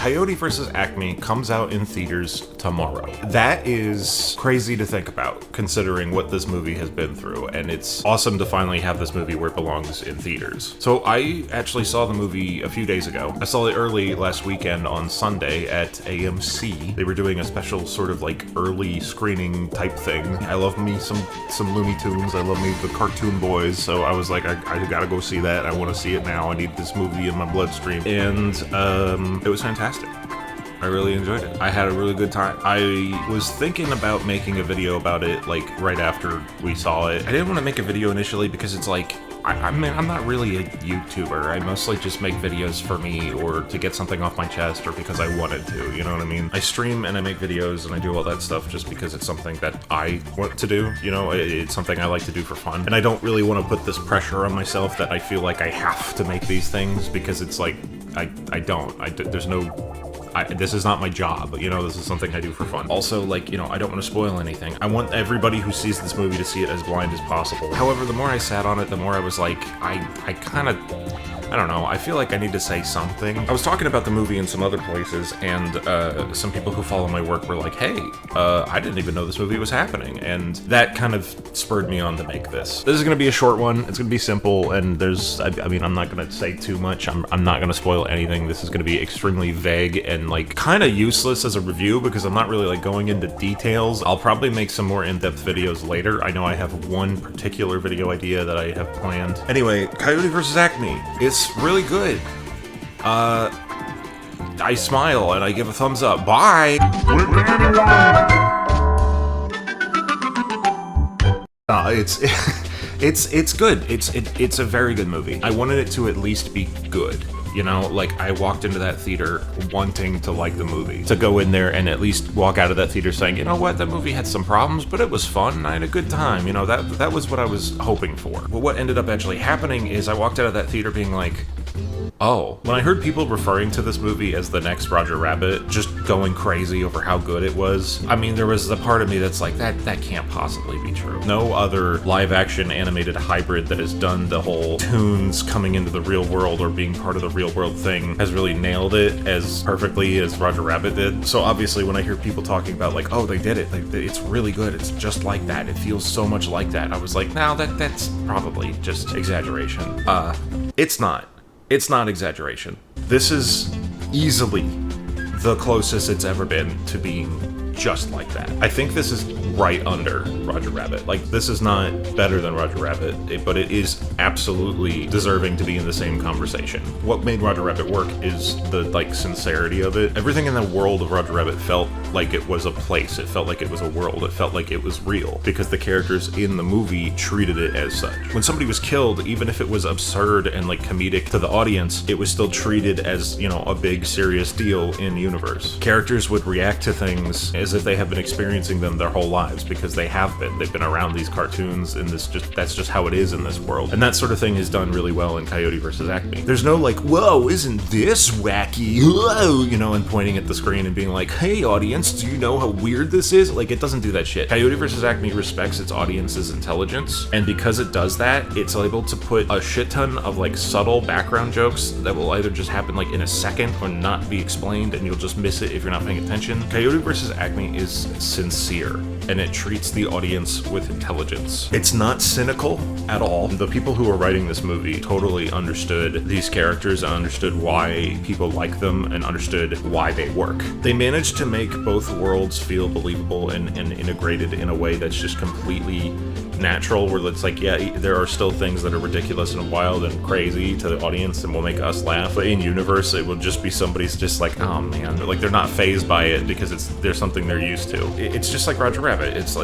Coyote vs. Acme comes out in theaters tomorrow. That is crazy to think about, considering what this movie has been through, and it's awesome to finally have this movie where it belongs in theaters. So I actually saw the movie a few days ago. I saw it early last weekend on Sunday at AMC. They were doing a special sort of like early screening type thing. I love me some Looney Tunes. I love me the cartoon boys, so I was like, I gotta go see that. I want to see it now. I need this movie in my bloodstream. And it was fantastic. I really enjoyed it. I had a really good time. I was thinking about making a video about it like right after we saw it. I didn't want to make a video initially because it's like, I'm not really a YouTuber. I mostly just make videos for me or to get something off my chest or because I wanted to, you know what I mean? I stream and I make videos and I do all that stuff just because it's something that I want to do, you know? It's something I like to do for fun. And I don't really want to put this pressure on myself that I feel like I have to make these things because it's like, I don't. There's no... this is not my job, you know, this is something I do for fun. Also, like, you know, I don't want to spoil anything. I want everybody who sees this movie to see it as blind as possible. However, the more I sat on it, the more I was like, I kind of... I don't know, I feel like I need to say something. I was talking about the movie in some other places, and some people who follow my work were like, hey, I didn't even know this movie was happening, and that kind of spurred me on to make this. This is gonna be a short one, it's gonna be simple, and I mean, I'm not gonna say too much, I'm not gonna spoil anything. This is gonna be extremely vague and like kind of useless as a review because I'm not really like going into details. I'll probably make some more in-depth videos later. I know I have one particular video idea that I have planned. Anyway, Coyote vs. Acme. It's really good. I smile and I give a thumbs up. Bye! It's good. It's a very good movie. I wanted it to at least be good. You know, like I walked into that theater wanting to like the movie. To go in there and at least walk out of that theater saying, you know what, that movie had some problems, but it was fun and I had a good time. You know, that was what I was hoping for. But what ended up actually happening is I walked out of that theater being like, oh. When I heard people referring to this movie as the next Roger Rabbit, just going crazy over how good it was, I mean, there was a part of me that's like, that can't possibly be true. No other live-action animated hybrid that has done the whole tunes coming into the real world or being part of the real world thing has really nailed it as perfectly as Roger Rabbit did. So obviously when I hear people talking about like, oh, they did it, it's really good, it's just like that, it feels so much like that, I was like, no, that's probably just exaggeration. It's not. It's not exaggeration. This is easily the closest it's ever been to being just like that. I think this is right under Roger Rabbit. Like, this is not better than Roger Rabbit, but it is absolutely deserving to be in the same conversation. What made Roger Rabbit work is the, like, sincerity of it. Everything in the world of Roger Rabbit felt like it was a place. It felt like it was a world. It felt like it was real because the characters in the movie treated it as such. When somebody was killed, even if it was absurd and, like, comedic to the audience, it was still treated as, you know, a big, serious deal in universe. Characters would react to things as if they have been experiencing them their whole lives because they have been. They've been around these cartoons and that's just how it is in this world. And that sort of thing is done really well in Coyote vs. Acme. There's no like, whoa, isn't this wacky? Whoa, you know, and pointing at the screen and being like, hey audience, do you know how weird this is? Like, it doesn't do that shit. Coyote vs. Acme respects its audience's intelligence, and because it does that, it's able to put a shit ton of like subtle background jokes that will either just happen like in a second or not be explained and you'll just miss it if you're not paying attention. Coyote vs. Acme is sincere, and it treats the audience with intelligence. It's not cynical at all. The people who were writing this movie totally understood these characters and understood why people like them and understood why they work. They managed to make both worlds feel believable and integrated in a way that's just completely natural, where it's like, yeah, there are still things that are ridiculous and wild and crazy to the audience and will make us laugh, but in universe it will just be somebody's just like, oh man, like they're not fazed by it because there's something they're used to. It's just like Roger Rabbit. It's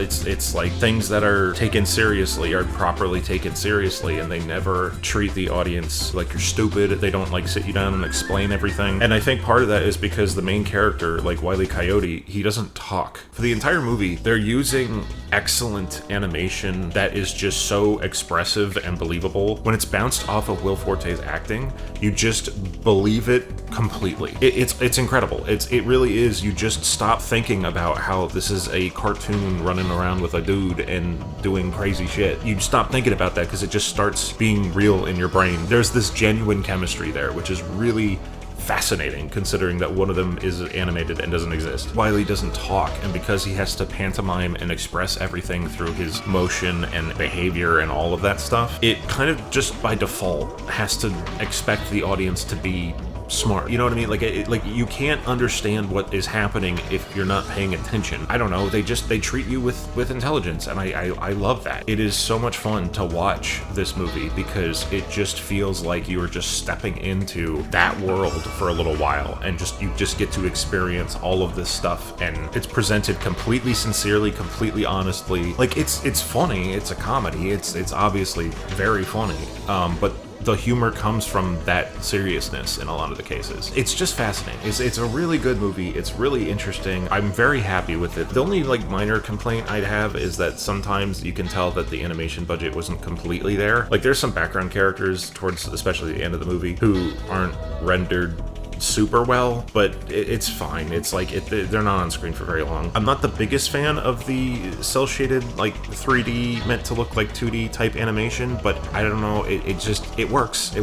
like things that are taken seriously are properly taken seriously, and they never treat the audience like you're stupid. They don't like sit you down and explain everything. And I think part of that is because the main character, like Wile E. Coyote, he doesn't talk. For the entire movie, they're using excellent animation that is just so expressive and believable. When it's bounced off of Will Forte's acting, you just believe it completely. It's incredible. It really is. You just stop thinking about how this is a cartoon running around with a dude and doing crazy shit. You stop thinking about that because it just starts being real in your brain. There's this genuine chemistry there, which is really fascinating, considering that one of them is animated and doesn't exist. Wile doesn't talk, and because he has to pantomime and express everything through his motion and behavior and all of that stuff, it kind of just by default has to expect the audience to be smart. You know what I mean? Like you can't understand what is happening if you're not paying attention. I don't know. They treat you with intelligence, and I love that. It is so much fun to watch this movie because it just feels like you are just stepping into that world for a little while, and you just get to experience all of this stuff, and it's presented completely sincerely, completely honestly. Like it's funny. It's a comedy. It's obviously very funny. But the humor comes from that seriousness in a lot of the cases. It's just fascinating. It's a really good movie. It's really interesting. I'm very happy with it. The only minor complaint I'd have is that sometimes you can tell that the animation budget wasn't completely there. Like there's some background characters towards especially the end of the movie who aren't rendered super well, but it's fine. It's like they're not on screen for very long. I'm not the biggest fan of the cel shaded 3D meant to look like 2D type animation, but I don't know, it works.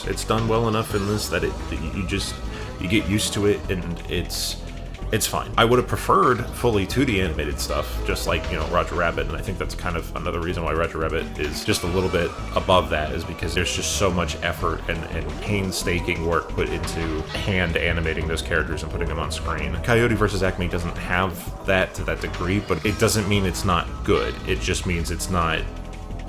It's done well enough in this that you get used to it, and it's fine. I would have preferred fully 2D animated stuff, just like, Roger Rabbit, and I think that's kind of another reason why Roger Rabbit is just a little bit above that, is because there's just so much effort and painstaking work put into hand animating those characters and putting them on screen. Coyote vs. Acme doesn't have that to that degree, but it doesn't mean it's not good. It just means it's not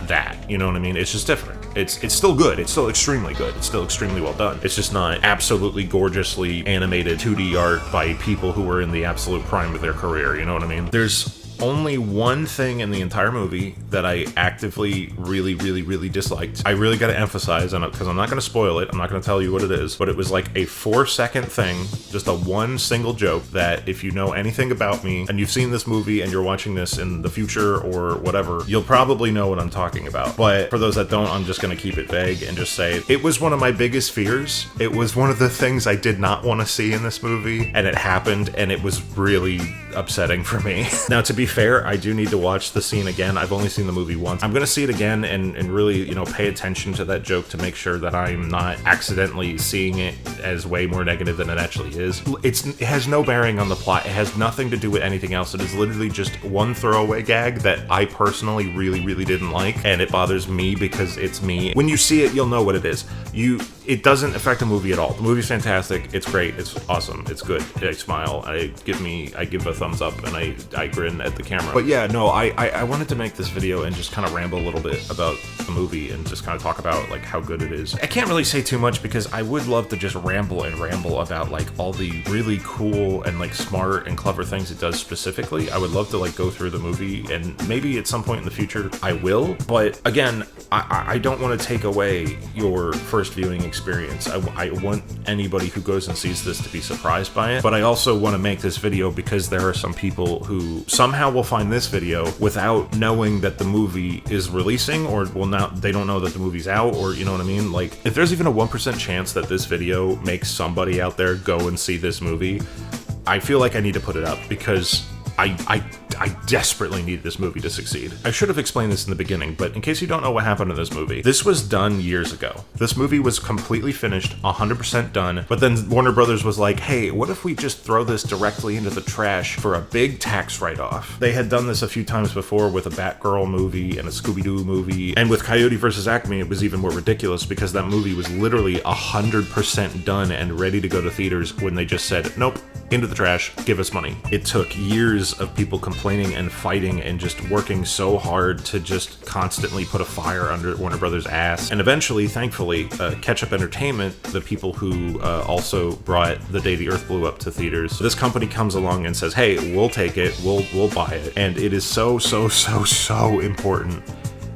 that, you know what I mean? It's just different. It's still good. It's still extremely good. It's still extremely well done. It's just not absolutely gorgeously animated 2D art by people who were in the absolute prime of their career, you know what I mean? There's only one thing in the entire movie that I actively really, really, really disliked. I really got to emphasize, because I'm not going to spoil it, I'm not going to tell you what it is, but it was like a 4-second thing, just a one single joke that if you know anything about me and you've seen this movie and you're watching this in the future or whatever, you'll probably know what I'm talking about. But for those that don't, I'm just going to keep it vague and just say it was one of my biggest fears. It was one of the things I did not want to see in this movie, and it happened, and it was really upsetting for me. Now, to be fair, I do need to watch the scene again. I've only seen the movie once. I'm gonna see it again and really, pay attention to that joke to make sure that I'm not accidentally seeing it as way more negative than it actually is. It has no bearing on the plot. It has nothing to do with anything else. It is literally just one throwaway gag that I personally really, really didn't like, and it bothers me because it's me. When you see it, you'll know what it is. It doesn't affect the movie at all. The movie's fantastic. It's great. It's awesome. It's good. I smile. I give a thumbs up, and I grin at the camera. But yeah, no, I wanted to make this video and just kind of ramble a little bit about the movie and just kind of talk about how good it is. I can't really say too much because I would love to just ramble about all the really cool and smart and clever things it does specifically. I would love to go through the movie, and maybe at some point in the future I will. But again, I don't want to take away your first viewing experience. I want anybody who goes and sees this to be surprised by it, but I also want to make this video because there are some people who somehow will find this video without knowing that the movie is releasing, or they don't know that the movie's out, or you know what I mean? If there's even a 1% chance that this video makes somebody out there go and see this movie, I feel like I need to put it up because I desperately need this movie to succeed. I should have explained this in the beginning, but in case you don't know what happened to this movie, this was done years ago. This movie was completely finished, 100% done, but then Warner Brothers was like, hey, what if we just throw this directly into the trash for a big tax write-off? They had done this a few times before with a Batgirl movie and a Scooby-Doo movie, and with Coyote vs. Acme, it was even more ridiculous because that movie was literally 100% done and ready to go to theaters when they just said, nope, into the trash, give us money. It took years of people complaining and fighting and just working so hard to just constantly put a fire under Warner Brothers' ass. And eventually, thankfully, Ketchup Entertainment, the people who also brought The Day the Earth Blew Up to theaters, this company comes along and says, hey, we'll take it, we'll buy it. And it is so important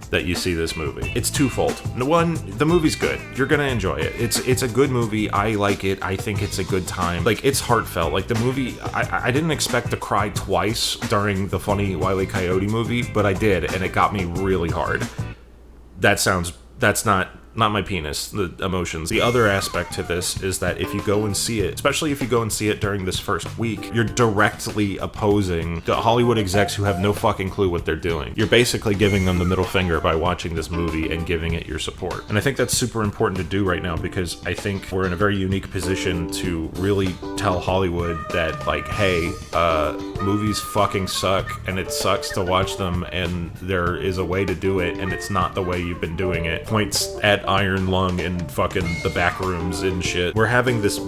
that you see this movie. It's twofold. One, the movie's good. You're gonna enjoy it. It's a good movie. I like it. I think it's a good time. It's heartfelt. The movie, I didn't expect to cry twice during the funny Wile E. Coyote movie, but I did, and it got me really hard. That's not not my penis, the emotions. The other aspect to this is that if you go and see it, especially if you go and see it during this first week, you're directly opposing the Hollywood execs who have no fucking clue what they're doing. You're basically giving them the middle finger by watching this movie and giving it your support. And I think that's super important to do right now, because I think we're in a very unique position to really tell Hollywood that, like, hey, movies fucking suck, and it sucks to watch them, and there is a way to do it, and it's not the way you've been doing it. Points at Iron Lung and fucking the back rooms and shit. We're having this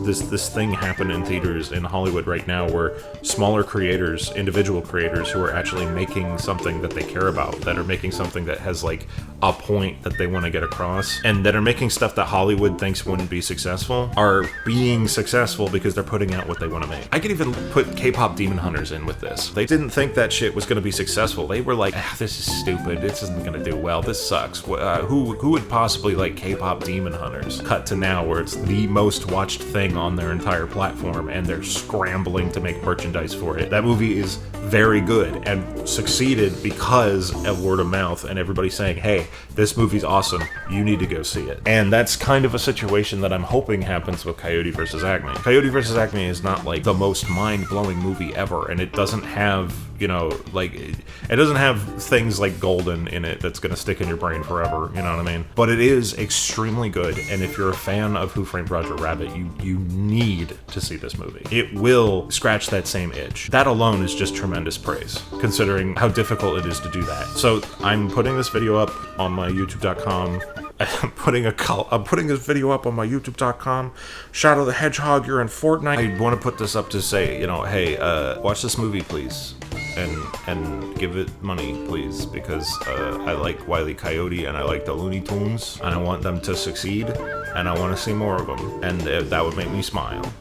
thing happen in theaters in Hollywood right now where smaller creators, individual creators who are actually making something that they care about, that are making something that has like a point that they want to get across, and that are making stuff that Hollywood thinks wouldn't be successful, are being successful because they're putting out what they want to make. I could even put K-pop Demon Hunters in with this. They didn't think that shit was going to be successful. They were like, this is stupid, this isn't going to do well, this sucks. Who would possibly like K-pop Demon Hunters? Cut to now where it's the most watched thing on their entire platform, and they're scrambling to make merchandise for it. That movie is very good and succeeded because of word of mouth and everybody saying, hey, this movie's awesome, you need to go see it. And that's kind of a situation that I'm hoping happens with Coyote vs. Acme. Coyote vs. Acme is not like the most mind-blowing movie ever, and it doesn't have, you know, like, it doesn't have things like Golden in it that's gonna stick in your brain forever, you know what I mean? But it is extremely good, and if you're a fan of Who Framed Roger Rabbit, you need to see this movie. It will scratch that same itch. That alone is just tremendous praise, considering how difficult it is to do that. So I'm putting this video up on my youtube.com. I'm putting this video up on my youtube.com. Shadow the Hedgehog, you're in Fortnite. I want to put this up to say, you know, hey, watch this movie, please. And give it money, please, because I like Wile E. Coyote and I like the Looney Tunes, and I want them to succeed, and I want to see more of them, and that would make me smile,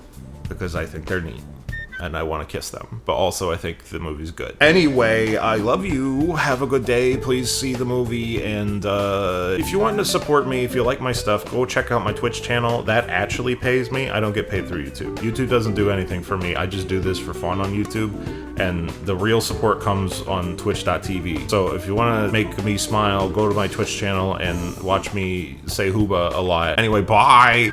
because I think they're neat. And I want to kiss them. But also, I think the movie's good. Anyway, I love you. Have a good day. Please see the movie. And if you want to support me, if you like my stuff, go check out my Twitch channel. That actually pays me. I don't get paid through YouTube. YouTube doesn't do anything for me. I just do this for fun on YouTube. And the real support comes on twitch.tv. So if you want to make me smile, go to my Twitch channel and watch me say hooba a lot. Anyway, bye!